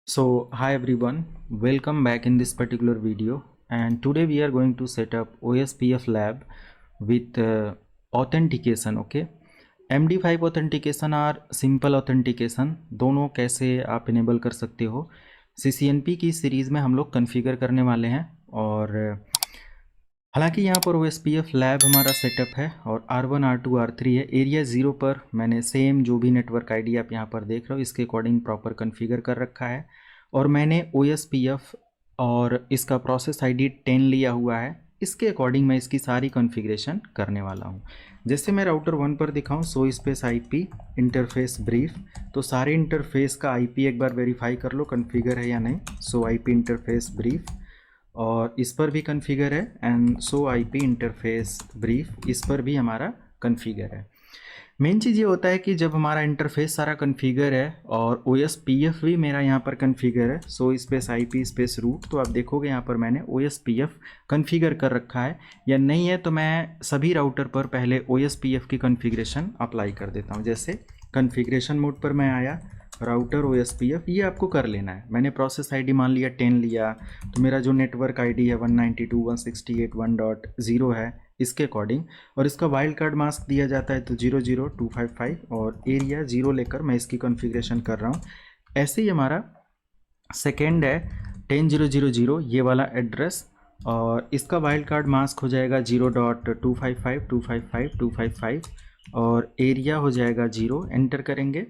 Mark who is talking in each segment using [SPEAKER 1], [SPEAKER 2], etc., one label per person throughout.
[SPEAKER 1] Hi everyone, welcome back in this particular video, and today we are going to set up OSPF lab with authentication. Okay, MD5 authentication और simple authentication दोनों कैसे आप enable कर सकते हो CCNP की series में हम लोग कन्फिगर करने वाले हैं। और हालांकि यहाँ पर OSPF लैब हमारा सेटअप है और R1 R2 R3 है। एरिया 0 पर मैंने सेम जो भी नेटवर्क आईडी आप यहाँ पर देख रहे हो इसके अकॉर्डिंग प्रॉपर कन्फिगर कर रखा है, और मैंने OSPF और इसका प्रोसेस आईडी 10 लिया हुआ है। इसके अकॉर्डिंग मैं इसकी सारी कॉन्फ़िगरेशन करने वाला हूँ। जैसे मैं राउटर 1 पर दिखाऊँ सो स्पेस IP इंटरफेस ब्रीफ, तो सारे इंटरफेस का IP एक बार वेरीफाई कर लो कन्फिगर है या नहीं। सो IP इंटरफेस ब्रीफ, और इस पर भी कन्फिगर है, and so IP interface brief इस पर भी हमारा कन्फिगर है। मेन चीज़ ये होता है कि जब हमारा इंटरफेस सारा कन्फिगर है और OSPF भी मेरा यहाँ पर कन्फिगर है, show space IP space route, तो आप देखोगे यहाँ पर मैंने OSPF कन्फिगर कर रखा है या नहीं है। तो मैं सभी राउटर पर पहले OSPF की कन्फिग्रेशन अप्लाई कर देता हूँ। जैसे कन्फिग्रेशन मोड पर मैं आया, राउटर OSPF ये आपको कर लेना है। मैंने प्रोसेस आईडी मान लिया 10 लिया, तो मेरा जो नेटवर्क आईडी है 192.168.1.0 है इसके अकॉर्डिंग, और इसका वाइल्ड कार्ड मास्क दिया जाता है तो 00255, और एरिया 0 लेकर मैं इसकी कॉन्फ़िगरेशन कर रहा हूँ। ऐसे ही हमारा सेकेंड है 10000 ये वाला एड्रेस, और इसका वाइल्ड कार्ड मास्क हो जाएगा 0.255.255.255, और एरिया हो जाएगा 0। एंटर करेंगे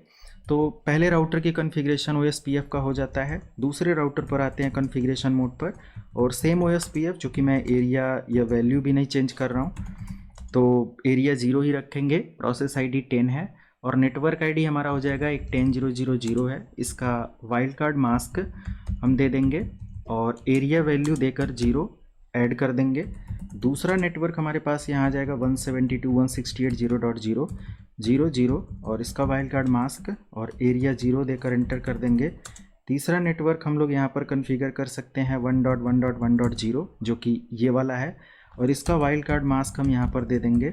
[SPEAKER 1] तो पहले राउटर की कॉन्फ़िगरेशन OSPF का हो जाता है। दूसरे राउटर पर आते हैं कॉन्फ़िगरेशन मोड पर, और सेम OSPF, चूँकि मैं एरिया या वैल्यू भी नहीं चेंज कर रहा हूँ तो एरिया 0 ही रखेंगे। प्रोसेस आईडी 10 है और नेटवर्क आईडी हमारा हो जाएगा एक 10000 है। इसका वाइल्ड कार्ड मास्क हम दे देंगे और एरिया वैल्यू देकर 0 ऐड कर देंगे। दूसरा नेटवर्क हमारे पास यहाँ आ जाएगा 172.168.0.0.0, और इसका वाइल्ड कार्ड मास्क और एरिया 0 देकर एंटर कर देंगे। तीसरा नेटवर्क हम लोग यहाँ पर कॉन्फ़िगर कर सकते हैं 1.1.1.0 जो कि ये वाला है, और इसका वाइल्ड कार्ड मास्क हम यहाँ पर दे देंगे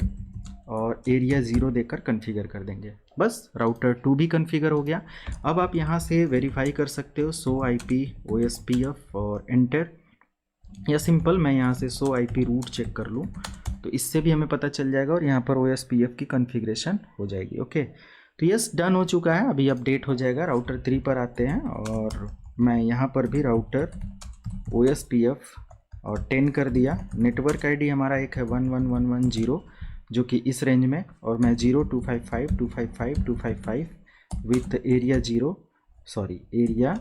[SPEAKER 1] और एरिया 0 देकर कॉन्फ़िगर कर देंगे। बस राउटर 2 भी कॉन्फ़िगर हो गया। अब आप यहाँ से वेरीफाई कर सकते हो सो IP OSPF और एंटर, या सिंपल मैं यहाँ से सो IP रूट चेक कर लूँ तो इससे भी हमें पता चल जाएगा, और यहाँ पर OSPF की कॉन्फ़िगरेशन हो जाएगी। ओके, तो यस डन हो चुका है। अभी अपडेट हो जाएगा। राउटर 3 पर आते हैं और मैं यहाँ पर भी राउटर OSPF और 10 कर दिया। नेटवर्क आईडी हमारा एक है 11110 जो कि इस रेंज में, और मैं 0255255 विथ एरिया 0 एरिया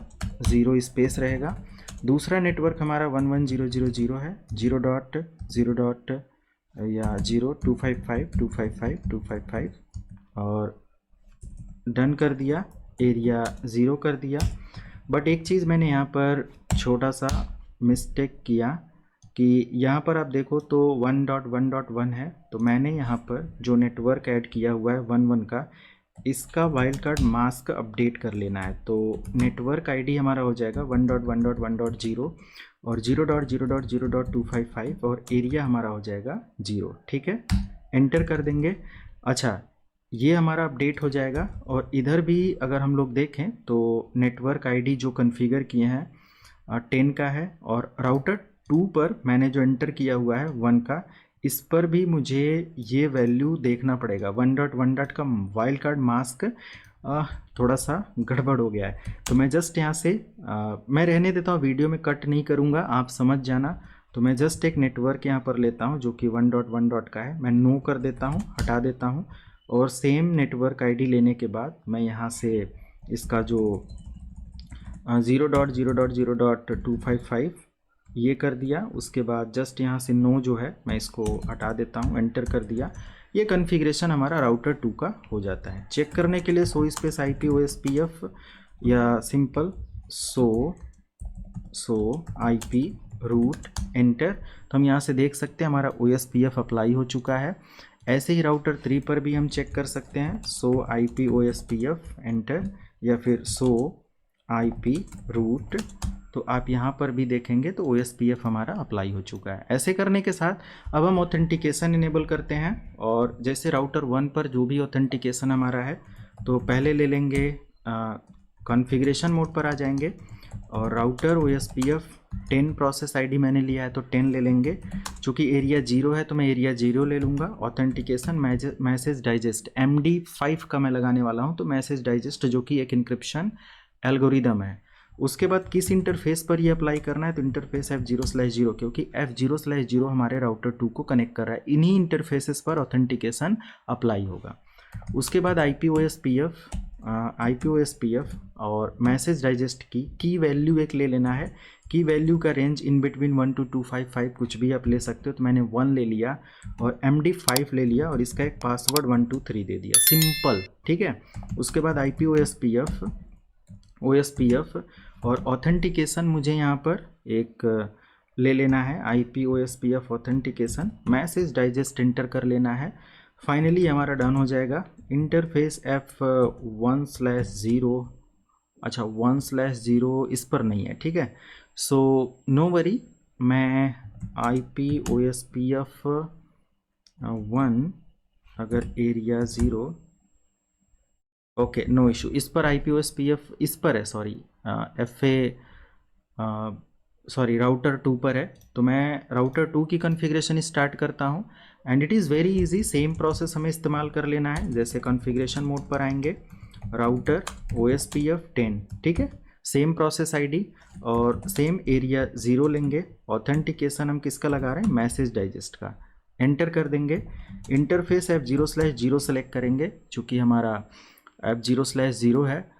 [SPEAKER 1] 0 स्पेस रहेगा। दूसरा नेटवर्क हमारा 11000 है 0.255 और डन कर दिया, एरिया 0 कर दिया। बट एक चीज़ मैंने यहाँ पर छोटा सा मिस्टेक किया कि यहाँ पर आप देखो तो 1.1.1 है, तो मैंने यहाँ पर जो नेटवर्क ऐड किया हुआ है 11 का, इसका वाइल्ड कार्ड मास्क अपडेट कर लेना है। तो नेटवर्क आईडी हमारा हो जाएगा 1.1.1.0 और 0.0.0.255, और एरिया हमारा हो जाएगा 0। ठीक है, एंटर कर देंगे। अच्छा, ये हमारा अपडेट हो जाएगा। और इधर भी अगर हम लोग देखें तो नेटवर्क आईडी जो कॉन्फ़िगर किए हैं 10 का है, और राउटर 2 पर मैंने जो एंटर किया हुआ है 1 का, इस पर भी मुझे ये वैल्यू देखना पड़ेगा। 1.1 का वाइल्ड कार्ड मास्क थोड़ा सा गड़बड़ हो गया है, तो मैं जस्ट यहाँ से मैं रहने देता हूँ, वीडियो में कट नहीं करूँगा, आप समझ जाना। तो मैं जस्ट एक नेटवर्क यहाँ पर लेता हूँ जो कि 1.1 का है, मैं नो कर देता हूँ, हटा देता हूँ, और सेम नेटवर्क आईडी लेने के बाद मैं यहाँ से इसका जो 0.0.0.255 ये कर दिया। उसके बाद जस्ट यहाँ से नो जो है मैं इसको हटा देता हूँ, एंटर कर दिया। ये कॉन्फ़िगरेशन हमारा राउटर 2 का हो जाता है। चेक करने के लिए सो स्पेस IP OSPF या simple show IP route enter, तो हम यहाँ से देख सकते हैं हमारा OSPF अप्लाई हो चुका है। ऐसे ही राउटर 3 पर भी हम चेक कर सकते हैं सो IP OSPF एंटर, या फिर सो IP रूट, तो आप यहाँ पर भी देखेंगे तो OSPF हमारा अप्लाई हो चुका है। ऐसे करने के साथ अब हम ऑथेंटिकेशन इनेबल करते हैं, और जैसे राउटर 1 पर जो भी ऑथेंटिकेशन हमारा है तो पहले ले लेंगे कॉन्फ़िगरेशन मोड पर आ जाएंगे। और राउटर OSPF 10 प्रोसेस आईडी मैंने लिया है तो 10 ले लेंगे। चूँकि एरिया 0 है तो मैं एरिया 0 ले लूँगा। ऑथेंटिकेशन मैसेज डाइजेस्ट MD5 का मैं लगाने वाला हूँ, तो मैसेज डाइजेस्ट जो कि एक इंक्रिप्शन एल्गोरिदम है। उसके बाद किस इंटरफेस पर ये अप्लाई करना है, तो इंटरफेस F0/0, क्योंकि F0/0 हमारे राउटर 2 को कनेक्ट कर रहा है। इन्हीं इंटरफेसेस पर ऑथेंटिकेशन अप्लाई होगा। उसके बाद IP OSPF और मैसेज डाइजेस्ट की वैल्यू एक ले लेना है। की वैल्यू का रेंज इन बिटवीन 1 to 255 कुछ भी आप ले सकते हो, तो मैंने 1 ले लिया और MD5 ले लिया और इसका एक पासवर्ड 123 दे दिया, सिंपल, ठीक है। उसके बाद IP OSPF और ऑथेंटिकेशन मुझे यहाँ पर एक ले लेना है। IP OSPF authentication message digest enter कर लेना है। फाइनली हमारा डन हो जाएगा। इंटरफेस F1/0, अच्छा 1/0 इस पर नहीं है, ठीक है। सो नो वरी, मैं IP OSPF 1 अगर एरिया 0, ओके नो इशू, इस पर IP OSPF इस पर है, सॉरी राउटर 2 पर है। तो मैं राउटर 2 की कॉन्फ़िगरेशन स्टार्ट करता हूँ and it is very easy. Same process हमें इस्तेमाल कर लेना है। जैसे कॉन्फ़िगरेशन मोड पर आएंगे, राउटर OSPF 10, ठीक है, सेम प्रोसेस आईडी और सेम एरिया 0 लेंगे। ऑथेंटिकेशन हम किसका लगा रहे हैं, मैसेज डाइजेस्ट का, एंटर कर देंगे। इंटरफेस F0/0 सेलेक्ट करेंगे, चूँकि हमारा F0/0 है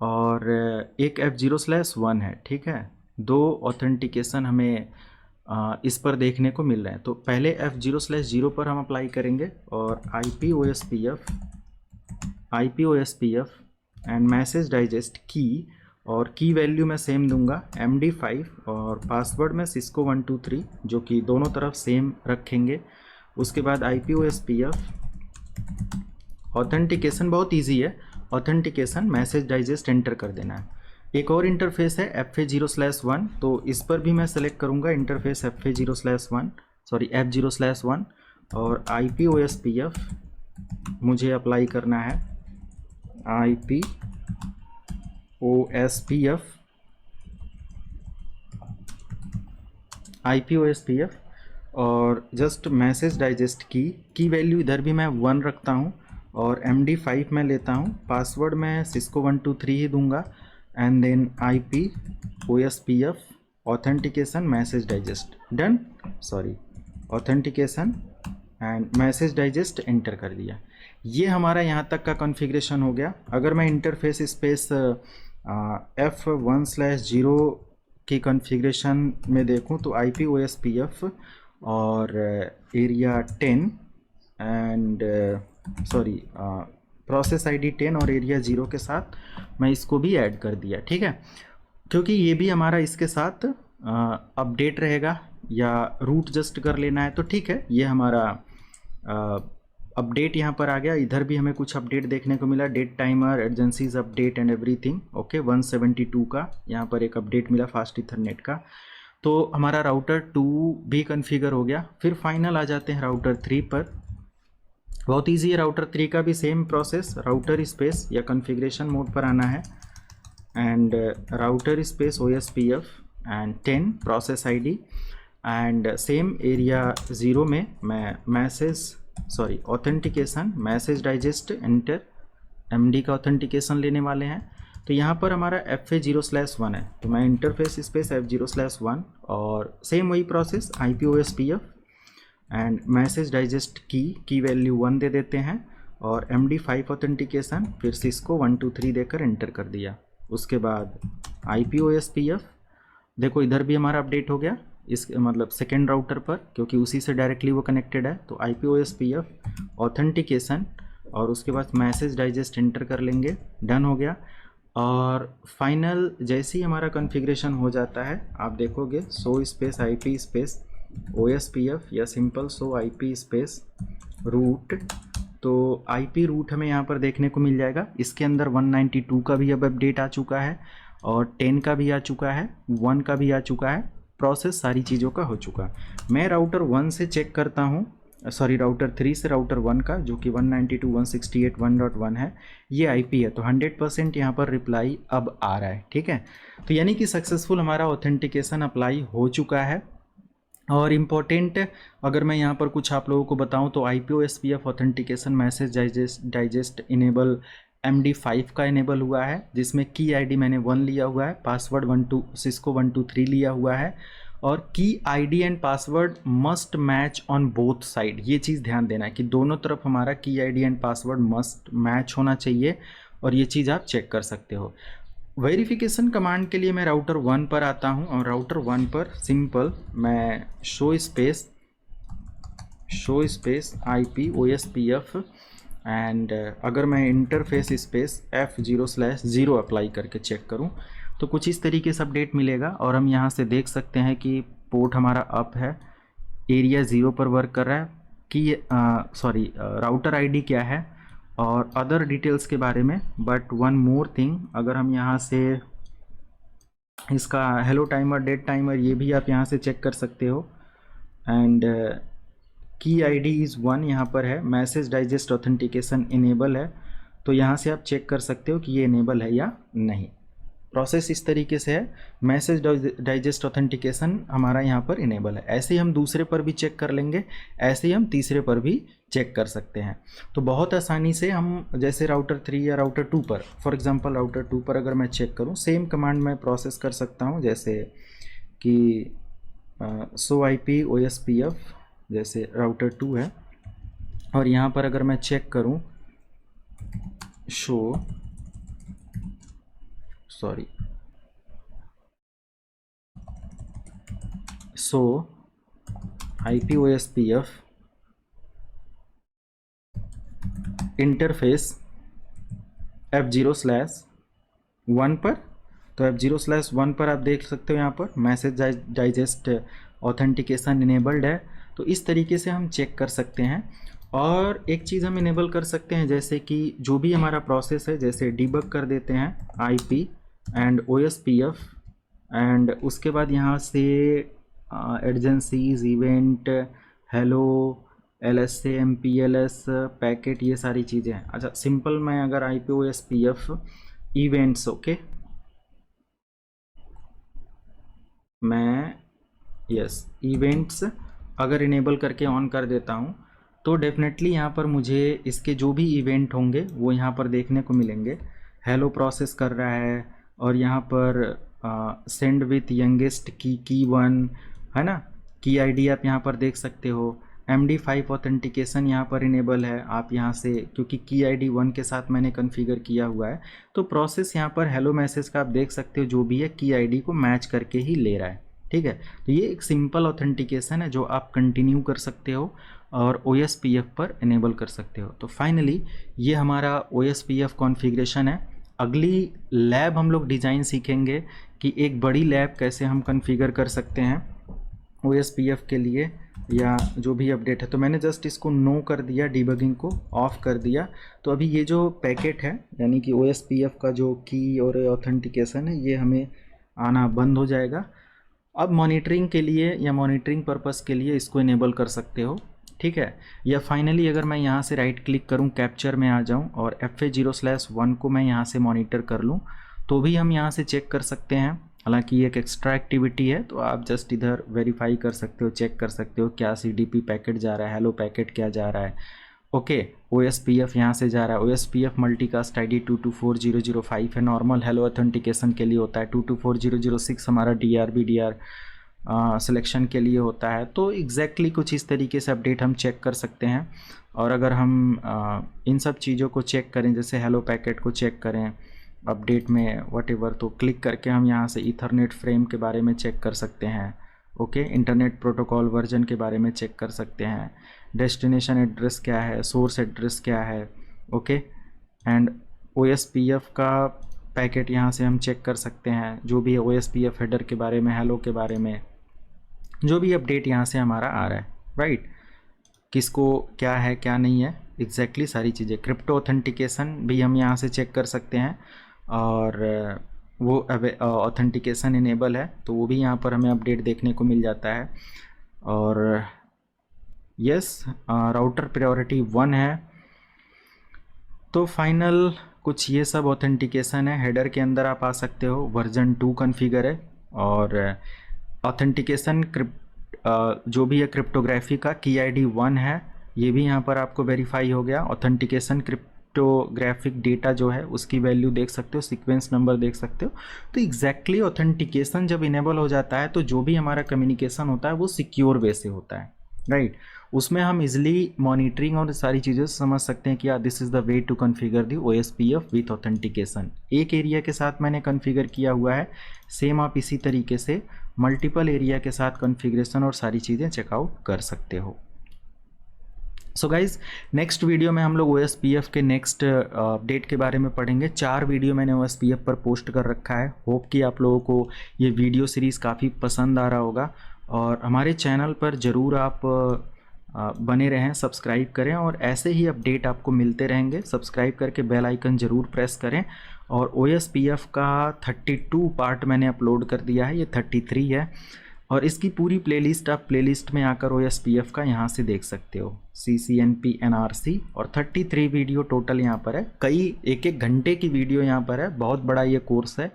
[SPEAKER 1] और एक F0/1 है, ठीक है। दो ऑथेंटिकेशन हमें इस पर देखने को मिल रहे हैं। तो पहले F0/0 पर हम अप्लाई करेंगे और IP OSPF and message digest की, और की वैल्यू मैं सेम दूंगा MD5 और पासवर्ड में Cisco 123, जो कि दोनों तरफ सेम रखेंगे। उसके बाद IP OSPF ऑथेंटिकेशन बहुत इजी है, ऑथेंटिकेशन मैसेज डाइजेस्ट एंटर कर देना है। एक और इंटरफेस है FA0/1, तो इस पर भी मैं सेलेक्ट करूंगा इंटरफेस F0/1 और IP OSPF मुझे अप्लाई करना है। IP OSPF और जस्ट मैसेज डाइजेस्ट की वैल्यू इधर भी मैं 1 रखता हूँ और MD5 में लेता हूँ। पासवर्ड मैं Cisco 123 ही दूंगा and then IP OSPF authentication message digest done, authentication and message digest enter कर दिया। ये हमारा यहाँ तक का कॉन्फ़िगरेशन हो गया। अगर मैं इंटरफेस स्पेस F1/0 की कॉन्फ़िगरेशन में देखूँ तो IP OSPF और एरिया 10 एंड प्रोसेस ID 10 और एरिया 0 के साथ मैं इसको भी ऐड कर दिया, ठीक है, क्योंकि ये भी हमारा इसके साथ अपडेट रहेगा या रूट जस्ट कर लेना है तो ठीक है। ये हमारा अपडेट यहाँ पर आ गया। इधर भी हमें कुछ अपडेट देखने को मिला, dead timer, adjacencies update and everything, okay. 172 का यहाँ पर एक अपडेट मिला फास्ट इथरनेट का। तो हमारा राउटर 2 भी कॉन्फ़िगर हो गया। फिर फाइनल आ जाते हैं राउटर 3 पर। बहुत इजी है, राउटर 3 का भी सेम प्रोसेस, राउटर स्पेस या कॉन्फ़िगरेशन मोड पर आना है and router space OSPF and 10 process ID and same area 0 में मैं authentication message digest enter MD का ऑथेंटिकेशन लेने वाले हैं। तो यहाँ पर हमारा FA0/1 है, तो मैं इंटरफेस स्पेस F0/1 और सेम वही process IP OSPF and message digest की वैल्यू 1 दे देते हैं और MD5 ऑथेंटिकेशन, फिर Cisco 123 देकर एंटर कर दिया। उसके बाद IP OSPF, देखो इधर भी हमारा अपडेट हो गया, इस मतलब सेकेंड राउटर पर, क्योंकि उसी से डायरेक्टली वो कनेक्टेड है। तो IP OSPF ऑथेंटिकेशन और उसके बाद मैसेज डाइजेस्ट एंटर कर लेंगे, डन हो गया। और फाइनल जैसे ही हमारा कॉन्फ़िगरेशन हो जाता है, आप देखोगे show space IP space OSPF या simple show IP space route, तो IP रूट हमें यहाँ पर देखने को मिल जाएगा। इसके अंदर 192 का भी अब अपडेट आ चुका है और 10 का भी आ चुका है, 1 का भी आ चुका है, प्रोसेस सारी चीज़ों का हो चुका। मैं राउटर 1 से चेक करता हूँ सॉरी राउटर 3 से राउटर 1 का, जो कि 192.168.1.1 है, ये आईपी है। तो 100% यहाँ पर रिप्लाई अब आ रहा है, ठीक है। तो यानी कि सक्सेसफुल हमारा ऑथेंटिकेशन अप्लाई हो चुका है। और इम्पोर्टेंट अगर मैं यहाँ पर कुछ आप लोगों को बताऊँ तो IPOSPF authentication message digest enable MD5 का इनेबल हुआ है, जिसमें की आईडी मैंने 1 लिया हुआ है, पासवर्ड 123 लिया हुआ है, और की ID and password must match on both side. ये चीज़ ध्यान देना है कि दोनों तरफ हमारा की ID and password must match होना चाहिए, और ये चीज़ आप चेक कर सकते हो। वेरिफिकेशन कमांड के लिए मैं राउटर 1 पर आता हूं, और राउटर 1 पर सिंपल मैं शो स्पेस IPOSPF एंड अगर मैं इंटरफेस स्पेस F0/0 अप्लाई करके चेक करूं तो कुछ इस तरीके से अपडेट मिलेगा। और हम यहां से देख सकते हैं कि पोर्ट हमारा अप है, एरिया 0 पर वर्क कर रहा है, कि राउटर आईडी क्या है और अदर डिटेल्स के बारे में। बट वन मोर थिंग, अगर हम यहाँ से इसका हेलो टाइमर, डेट टाइमर, ये भी आप यहाँ से चेक कर सकते हो। एंड की आईडी इज़ 1 यहाँ पर है, मैसेज डाइजेस्ट ऑथेंटिकेशन इनेबल है, तो यहाँ से आप चेक कर सकते हो कि ये इनेबल है या नहीं। प्रोसेस इस तरीके से है, मैसेज डाइजेस्ट ऑथेंटिकेशन हमारा यहाँ पर इनेबल है। ऐसे ही हम दूसरे पर भी चेक कर लेंगे, ऐसे ही हम तीसरे पर भी चेक कर सकते हैं। तो बहुत आसानी से हम जैसे राउटर 3 या राउटर 2 पर, फॉर एग्जांपल राउटर 2 पर अगर मैं चेक करूँ, सेम कमांड मैं प्रोसेस कर सकता हूँ, जैसे कि शो IPOSPF, जैसे राउटर 2 है, और यहाँ पर अगर मैं चेक करूँ शो IPOSPF इंटरफेस F0/1 पर, तो F0/1 पर आप देख सकते हो यहाँ पर मैसेज डाइजेस्ट ऑथेंटिकेशन इनेबल्ड है। तो इस तरीके से हम चेक कर सकते हैं। और एक चीज़ हम इनेबल कर सकते हैं, जैसे कि जो भी हमारा प्रोसेस है, जैसे डिबग कर देते हैं IP एंड OSPF, एंड उसके बाद यहाँ से adjacencies, event, hello, LSA, MPLS, packet, ये सारी चीज़ें हैं। अच्छा, सिंपल मैं अगर IPOSPF इवेंट्स, ओके, मैं इवेंट्स अगर इनेबल करके ऑन कर देता हूँ, तो डेफिनेटली यहाँ पर मुझे इसके जो भी इवेंट होंगे वो यहाँ पर देखने को मिलेंगे। हेलो प्रोसेस कर रहा है, और यहाँ पर सेंड विथ यंगेस्ट की 1 है ना, की आईडी आप यहाँ पर देख सकते हो। MD5 ऑथेंटिकेशन यहाँ पर इनेबल है, आप यहाँ से, क्योंकि की आईडी 1 के साथ मैंने कॉन्फ़िगर किया हुआ है, तो प्रोसेस यहाँ पर हेलो मैसेज का आप देख सकते हो, जो भी है की आईडी को मैच करके ही ले रहा है, ठीक है। तो ये एक सिंपल ऑथेंटिकेशन है जो आप कंटिन्यू कर सकते हो और OSPF पर इनेबल कर सकते हो। तो फाइनली ये हमारा OSPF कॉन्फ़िगरेशन है। अगली लैब हम लोग डिज़ाइन सीखेंगे कि एक बड़ी लैब कैसे हम कॉन्फ़िगर कर सकते हैं OSPF के लिए, या जो भी अपडेट है। तो मैंने जस्ट इसको नो कर दिया, डिबगिंग को ऑफ कर दिया। तो अभी ये जो पैकेट है, यानी कि OSPF का जो की और ऑथेंटिकेशन है, ये हमें आना बंद हो जाएगा। अब मॉनिटरिंग के लिए या मॉनिटरिंग पर्पस के लिए इसको इनेबल कर सकते हो, ठीक है। या फाइनली अगर मैं यहाँ से राइट क्लिक करूँ, कैप्चर में आ जाऊँ और FA0/1 को मैं यहाँ से मॉनिटर कर लूँ, तो भी हम यहाँ से चेक कर सकते हैं। हालांकि ये एक एक्स्ट्रा एक्टिविटी है, तो आप जस्ट इधर वेरीफाई कर सकते हो, चेक कर सकते हो क्या CDP पैकेट जा रहा है, हेलो पैकेट क्या जा रहा है, ओके। OSPF यहाँ से जा रहा है, OSPF मल्टीकास्ट ID 224005 है, नॉर्मल हेलो ऑथेंटिकेशन के लिए होता है। 224006 हमारा DRB सिलेक्शन के लिए होता है। तो एग्जैक्टली कुछ इस तरीके से अपडेट हम चेक कर सकते हैं। और अगर हम इन सब चीज़ों को चेक करें, जैसे हेलो पैकेट को चेक करें अपडेट में वटेवर, तो क्लिक करके हम यहाँ से ईथरनेट फ्रेम के बारे में चेक कर सकते हैं, ओके। इंटरनेट प्रोटोकॉल वर्जन के बारे में चेक कर सकते हैं, डेस्टिनेशन एड्रेस क्या है, सोर्स एड्रेस क्या है, ओके। एंड OSPF का पैकेट यहाँ से हम चेक कर सकते हैं, जो भी OSPF हेडर के बारे में, हेलो के बारे में, जो भी अपडेट यहाँ से हमारा आ रहा है, राइट, किसको क्या है क्या नहीं है, एग्जैक्टली सारी चीज़ें। क्रिप्टो ऑथेंटिकेशन भी हम यहाँ से चेक कर सकते हैं, और वो ऑथेंटिकेशन इनेबल है, तो वो भी यहाँ पर हमें अपडेट देखने को मिल जाता है। और यस, राउटर प्रायोरिटी 1 है। तो फाइनल कुछ ये सब ऑथेंटिकेशन है। हेडर के अंदर आप आ सकते हो, वर्जन 2 कॉन्फ़िगर है। और ऑथेंटिकेशन जो भी है क्रिप्टोग्राफी का की आईडी 1 है, ये भी यहाँ पर आपको वेरीफाई हो गया। ऑथेंटिकेशन क्रिप्टोग्राफिक डेटा जो है उसकी वैल्यू देख सकते हो, सीक्वेंस नंबर देख सकते हो। तो एग्जैक्टली ऑथेंटिकेशन जब इनेबल हो जाता है तो जो भी हमारा कम्युनिकेशन होता है वो सिक्योर वे से होता है, राइट। उसमें हम इजिली मॉनिटरिंग और सारी चीज़ें समझ सकते हैं कि this is the way to configure the OSPF with authentication. एक एरिया के साथ मैंने कॉन्फ़िगर किया हुआ है, सेम आप इसी तरीके से मल्टीपल एरिया के साथ कॉन्फ़िगरेशन और सारी चीज़ें चेकआउट कर सकते हो। सो गाइज, नेक्स्ट वीडियो में हम लोग OSPF के नेक्स्ट अपडेट के बारे में पढ़ेंगे। 4 वीडियो मैंने OSPF पर पोस्ट कर रखा है। होप कि आप लोगों को ये वीडियो सीरीज़ काफ़ी पसंद आ रहा होगा, और हमारे चैनल पर ज़रूर आप बने रहें, सब्सक्राइब करें, और ऐसे ही अपडेट आपको मिलते रहेंगे। सब्सक्राइब करके बेल आइकन ज़रूर प्रेस करें। और OSPF का 32 पार्ट मैंने अपलोड कर दिया है, ये 33 है, और इसकी पूरी प्लेलिस्ट आप प्लेलिस्ट में आकर OSPF का यहाँ से देख सकते हो, CCNP NRC, और 33 वीडियो टोटल यहाँ पर है। कई एक घंटे की वीडियो यहाँ पर है, बहुत बड़ा ये कोर्स है।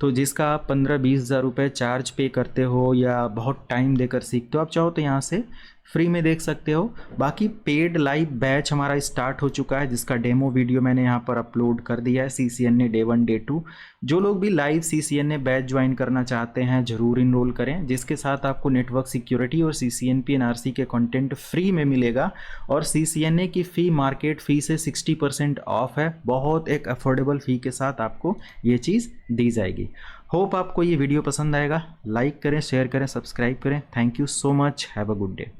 [SPEAKER 1] तो जिसका आप 15-20 हज़ार रुपये चार्ज पे करते हो या बहुत टाइम देकर सीखते हो, आप चाहो तो यहाँ से फ्री में देख सकते हो। बाकी पेड लाइव बैच हमारा स्टार्ट हो चुका है, जिसका डेमो वीडियो मैंने यहाँ पर अपलोड कर दिया है। CCNA डे 1 डे 2, जो लोग भी लाइव CCNA बैच ज्वाइन करना चाहते हैं ज़रूर इनरोल करें, जिसके साथ आपको नेटवर्क सिक्योरिटी और CCNP NRC के कंटेंट फ्री में मिलेगा। और CCNA की फ़ी मार्केट फ़ी से 60% ऑफ है। बहुत एक अफोर्डेबल फ़ी के साथ आपको ये चीज़ दी जाएगी। होप आपको ये वीडियो पसंद आएगा। लाइक करें, शेयर करें, सब्सक्राइब करें। Thank you so much. Have a good day.